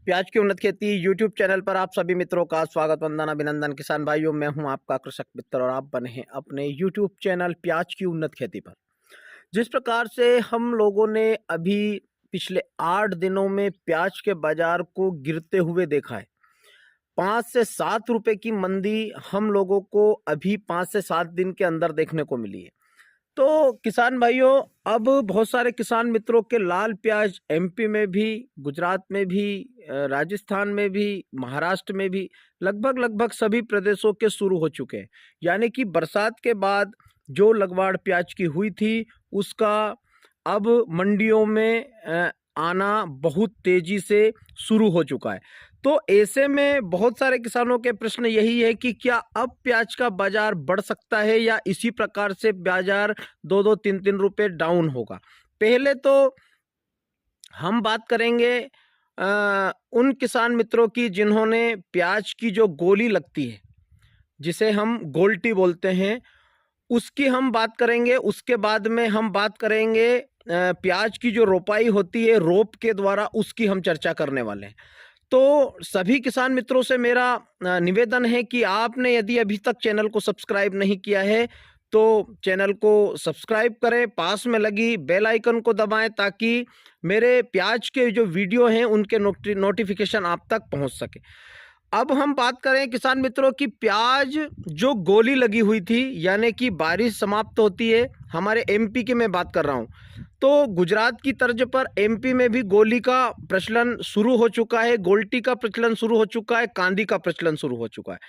प्याज की उन्नत खेती यूट्यूब चैनल पर आप सभी मित्रों का स्वागत वंदन अभिनंदन। किसान भाइयों, मैं हूं आपका कृषक मित्र और आप बने हैं अपने यूट्यूब चैनल प्याज की उन्नत खेती पर। जिस प्रकार से हम लोगों ने अभी पिछले 8 दिनों में प्याज के बाजार को गिरते हुए देखा है। 5 से 7 रुपए की मंदी हम लोगों को अभी 5 से 7 दिन के अंदर देखने को मिली है। तो किसान भाइयों, अब बहुत सारे किसान मित्रों के लाल प्याज एमपी में भी, गुजरात में भी, राजस्थान में भी, महाराष्ट्र में भी, लगभग सभी प्रदेशों के शुरू हो चुके हैं। यानी कि बरसात के बाद जो लगवाड़ प्याज की हुई थी उसका अब मंडियों में आना बहुत तेजी से शुरू हो चुका है। तो ऐसे में बहुत सारे किसानों के प्रश्न यही है कि क्या अब प्याज का बाजार बढ़ सकता है या इसी प्रकार से बाजार 2-2, 3-3 रुपए डाउन होगा। पहले तो हम बात करेंगे उन किसान मित्रों की जिन्होंने प्याज की जो गोली लगती है, जिसे हम गोल्टी बोलते हैं, उसकी हम बात करेंगे। उसके बाद में हम बात करेंगे प्याज की जो रोपाई होती है रोप के द्वारा, उसकी हम चर्चा करने वाले हैं। तो सभी किसान मित्रों से मेरा निवेदन है कि आपने यदि अभी तक चैनल को सब्सक्राइब नहीं किया है तो चैनल को सब्सक्राइब करें, पास में लगी बेल आइकन को दबाएं ताकि मेरे प्याज के जो वीडियो हैं उनके नोटिफिकेशन आप तक पहुंच सके। अब हम बात करें किसान मित्रों की, प्याज जो गोली लगी हुई थी, यानी कि बारिश समाप्त होती है, हमारे एमपी की मैं बात कर रहा हूं, तो गुजरात की तर्ज पर एमपी में भी गोली का प्रचलन शुरू हो चुका है, गोल्टी का प्रचलन शुरू हो चुका है, कांदी का प्रचलन शुरू हो चुका है।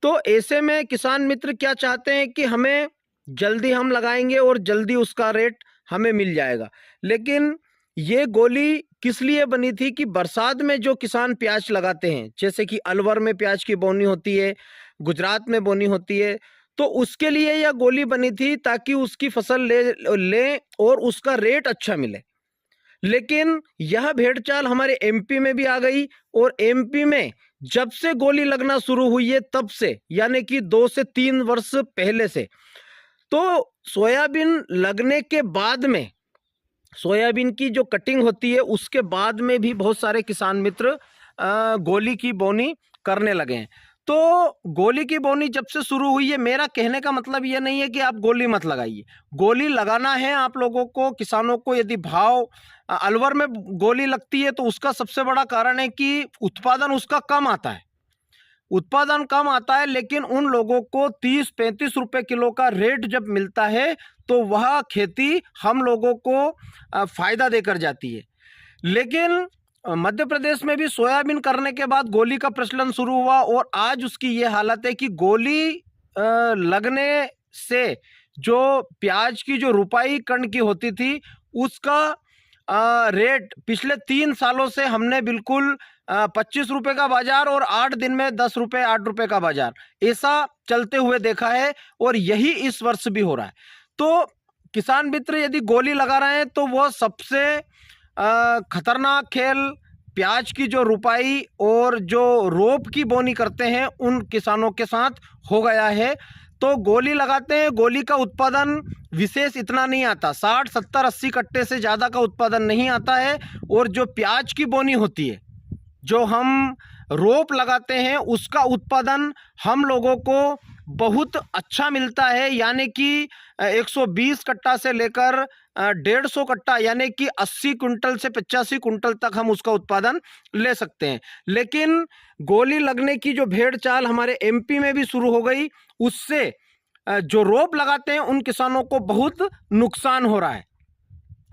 तो ऐसे में किसान मित्र क्या चाहते हैं कि हमें जल्दी हम लगाएंगे और जल्दी उसका रेट हमें मिल जाएगा। लेकिन ये गोली किस लिए बनी थी कि बरसात में जो किसान प्याज लगाते हैं, जैसे कि अलवर में प्याज की बोनी होती है, गुजरात में बोनी होती है, तो उसके लिए यह गोली बनी थी ताकि उसकी फसल ले और उसका रेट अच्छा मिले। लेकिन यह भेड़चाल हमारे एमपी में भी आ गई और एमपी में जब से गोली लगना शुरू हुई है तब से, यानी कि 2 से 3 वर्ष पहले से, तो सोयाबीन लगने के बाद में, सोयाबीन की जो कटिंग होती है उसके बाद में भी बहुत सारे किसान मित्र गोली की बोनी करने लगे हैं। तो गोली की बोनी जब से शुरू हुई है, मेरा कहने का मतलब यह नहीं है कि आप गोली मत लगाइए, गोली लगाना है आप लोगों को, किसानों को। यदि भाव अलवर में गोली लगती है तो उसका सबसे बड़ा कारण है कि उत्पादन उसका कम आता है, उत्पादन कम आता है, लेकिन उन लोगों को 30-35 रुपए किलो का रेट जब मिलता है तो वह खेती हम लोगों को फायदा देकर जाती है। लेकिन मध्य प्रदेश में भी सोयाबीन करने के बाद गोली का प्रचलन शुरू हुआ और आज उसकी ये हालत है कि गोली लगने से जो प्याज की जो रुपाई कण की होती थी उसका रेट पिछले 3 सालों से हमने बिल्कुल 25 रुपए का बाजार और 8 दिन में 10 रुपए 8 रुपए का बाजार, ऐसा चलते हुए देखा है और यही इस वर्ष भी हो रहा है। तो किसान मित्र यदि गोली लगा रहे हैं तो वह सबसे खतरनाक खेल प्याज की जो रुपाई और जो रोप की बोनी करते हैं उन किसानों के साथ हो गया है। तो गोली लगाते हैं, गोली का उत्पादन विशेष इतना नहीं आता, 60, 70, 80 कट्टे से ज़्यादा का उत्पादन नहीं आता है। और जो प्याज की बोनी होती है, जो हम रोप लगाते हैं, उसका उत्पादन हम लोगों को बहुत अच्छा मिलता है, यानी कि 120 कट्टा से लेकर 150 कट्टा, यानी कि 80 कुंटल से 85 कुंटल तक हम उसका उत्पादन ले सकते हैं। लेकिन गोली लगने की जो भेड़ चाल हमारे एमपी में भी शुरू हो गई, उससे जो रोप लगाते हैं उन किसानों को बहुत नुकसान हो रहा है।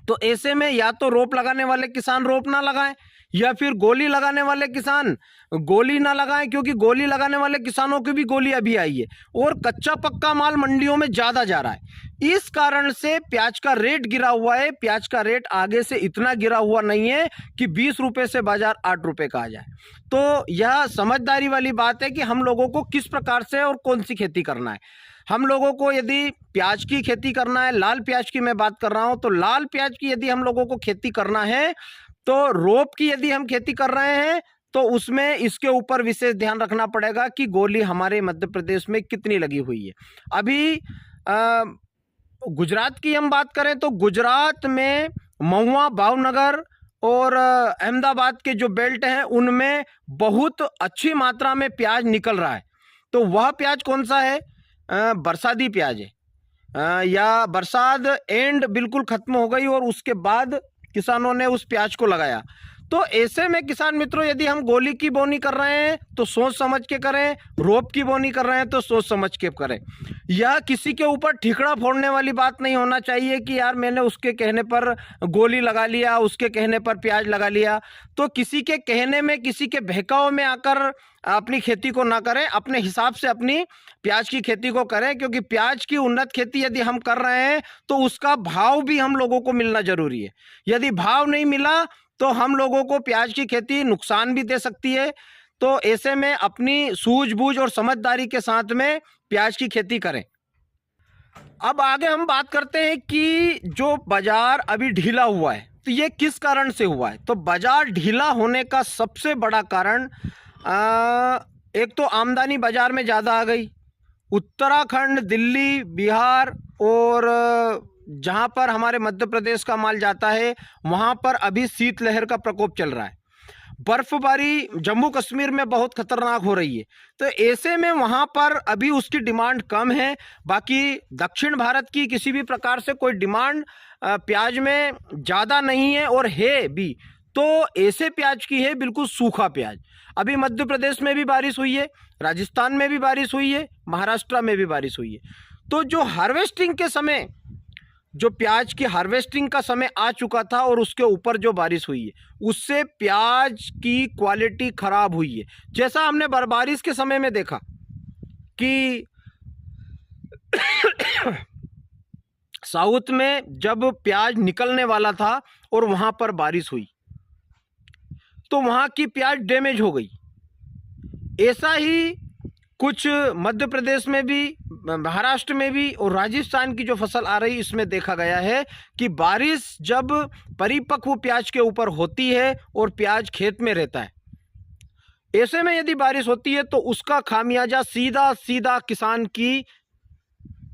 तो ऐसे में या तो रोप लगाने वाले किसान रोप ना लगाएं या फिर गोली लगाने वाले किसान गोली ना लगाएं, क्योंकि गोली लगाने वाले किसानों की भी गोली अभी आई है और कच्चा पक्का माल मंडियों में ज़्यादा जा रहा है। इस कारण से प्याज का रेट गिरा हुआ है। प्याज का रेट आगे से इतना गिरा हुआ नहीं है कि 20 रुपए से बाजार 8 रुपए का आ जाए। तो यह समझदारी वाली बात है कि हम लोगों को किस प्रकार से और कौन सी खेती करना है। हम लोगों को यदि प्याज की खेती करना है, लाल प्याज की मैं बात कर रहा हूं, तो लाल प्याज की यदि हम लोगों को खेती करना है तो रोप की यदि हम खेती कर रहे हैं तो उसमें इसके ऊपर विशेष ध्यान रखना पड़ेगा कि गोली हमारे मध्य प्रदेश में कितनी लगी हुई है। अभी गुजरात की हम बात करें तो गुजरात में महुआ, भावनगर और अहमदाबाद के जो बेल्ट हैं उनमें बहुत अच्छी मात्रा में प्याज निकल रहा है। तो वह प्याज कौन सा है? बरसाती प्याज है। या बरसात एंड बिल्कुल ख़त्म हो गई और उसके बाद किसानों ने उस प्याज को लगाया। तो ऐसे में किसान मित्रों, यदि हम गोली की बोनी कर रहे हैं तो सोच समझ के करें, रोप की बोनी कर रहे हैं तो सोच समझ के करें। यह किसी के ऊपर ठिकड़ा फोड़ने वाली बात नहीं होना चाहिए कि यार मैंने उसके कहने पर गोली लगा लिया, उसके कहने पर प्याज लगा लिया। तो किसी के कहने में, किसी के बहकाव में आकर अपनी खेती को ना करें, अपने हिसाब से अपनी प्याज की खेती को करें। क्योंकि प्याज की उन्नत खेती यदि हम कर रहे हैं तो उसका भाव भी हम लोगों को मिलना जरूरी है। यदि भाव नहीं मिला तो हम लोगों को प्याज की खेती नुकसान भी दे सकती है। तो ऐसे में अपनी सूझबूझ और समझदारी के साथ में प्याज की खेती करें। अब आगे हम बात करते हैं कि जो बाजार अभी ढीला हुआ है तो ये किस कारण से हुआ है। तो बाजार ढीला होने का सबसे बड़ा कारण एक तो आमदनी बाजार में ज़्यादा आ गई। उत्तराखंड, दिल्ली, बिहार और जहाँ पर हमारे मध्य प्रदेश का माल जाता है वहाँ पर अभी शीतलहर का प्रकोप चल रहा है। बर्फबारी जम्मू कश्मीर में बहुत खतरनाक हो रही है। तो ऐसे में वहाँ पर अभी उसकी डिमांड कम है। बाकी दक्षिण भारत की किसी भी प्रकार से कोई डिमांड प्याज में ज़्यादा नहीं है और है भी। तो ऐसे प्याज की है बिल्कुल सूखा प्याज। अभी मध्य प्रदेश में भी बारिश हुई है, राजस्थान में भी बारिश हुई है, महाराष्ट्र में भी बारिश हुई है। तो जो हार्वेस्टिंग के समय, जो प्याज की हार्वेस्टिंग का समय आ चुका था और उसके ऊपर जो बारिश हुई है उससे प्याज की क्वालिटी खराब हुई है। जैसा हमने बारिश के समय में देखा कि साउथ में जब प्याज निकलने वाला था और वहां पर बारिश हुई तो वहां की प्याज डैमेज हो गई। ऐसा ही कुछ मध्य प्रदेश में भी, महाराष्ट्र में भी और राजस्थान की जो फसल आ रही इसमें देखा गया है कि बारिश जब परिपक्व प्याज के ऊपर होती है और प्याज खेत में रहता है, ऐसे में यदि बारिश होती है तो उसका खामियाजा सीधा सीधा किसान की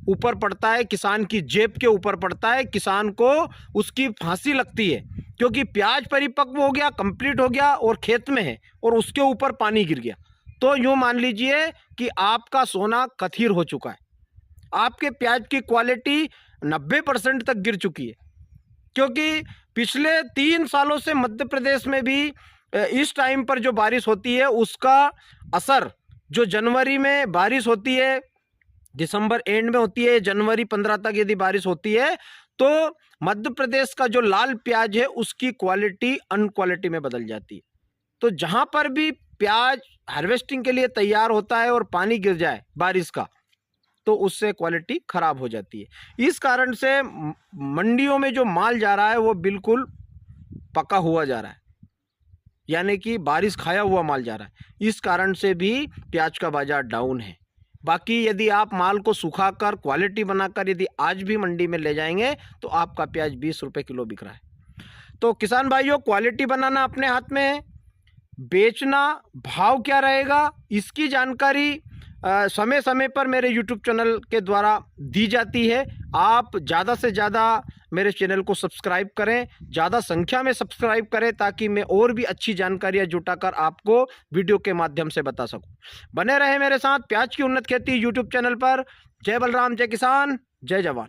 ऊपर पड़ता है, किसान की जेब के ऊपर पड़ता है। किसान को उसकी फांसी लगती है क्योंकि प्याज परिपक्व हो गया, कंप्लीट हो गया और खेत में है और उसके ऊपर पानी गिर गया। तो यूँ मान लीजिए कि आपका सोना कथीर हो चुका है, आपके प्याज की क्वालिटी 90% तक गिर चुकी है। क्योंकि पिछले 3 सालों से मध्य प्रदेश में भी इस टाइम पर जो बारिश होती है उसका असर, जो जनवरी में बारिश होती है, दिसंबर एंड में होती है, जनवरी 15 तक यदि बारिश होती है तो मध्य प्रदेश का जो लाल प्याज है उसकी क्वालिटी अनक्वालिटी में बदल जाती है। तो जहाँ पर भी प्याज हार्वेस्टिंग के लिए तैयार होता है और पानी गिर जाए बारिश का तो उससे क्वालिटी खराब हो जाती है। इस कारण से मंडियों में जो माल जा रहा है वो बिल्कुल पका हुआ जा रहा है, यानी कि बारिश खाया हुआ माल जा रहा है। इस कारण से भी प्याज का बाजार डाउन है। बाकी यदि आप माल को सुखाकर क्वालिटी बनाकर यदि आज भी मंडी में ले जाएंगे तो आपका प्याज 20 रुपये किलो बिक रहा है। तो किसान भाइयों, क्वालिटी बनाना अपने हाथ में है, बेचना भाव क्या रहेगा इसकी जानकारी समय समय पर मेरे YouTube चैनल के द्वारा दी जाती है। आप ज़्यादा से ज़्यादा मेरे चैनल को सब्सक्राइब करें, ज़्यादा संख्या में सब्सक्राइब करें ताकि मैं और भी अच्छी जानकारियाँ जुटाकर आपको वीडियो के माध्यम से बता सकूं। बने रहे मेरे साथ प्याज की उन्नत खेती YouTube चैनल पर। जय बलराम, जय किसान, जय जवान।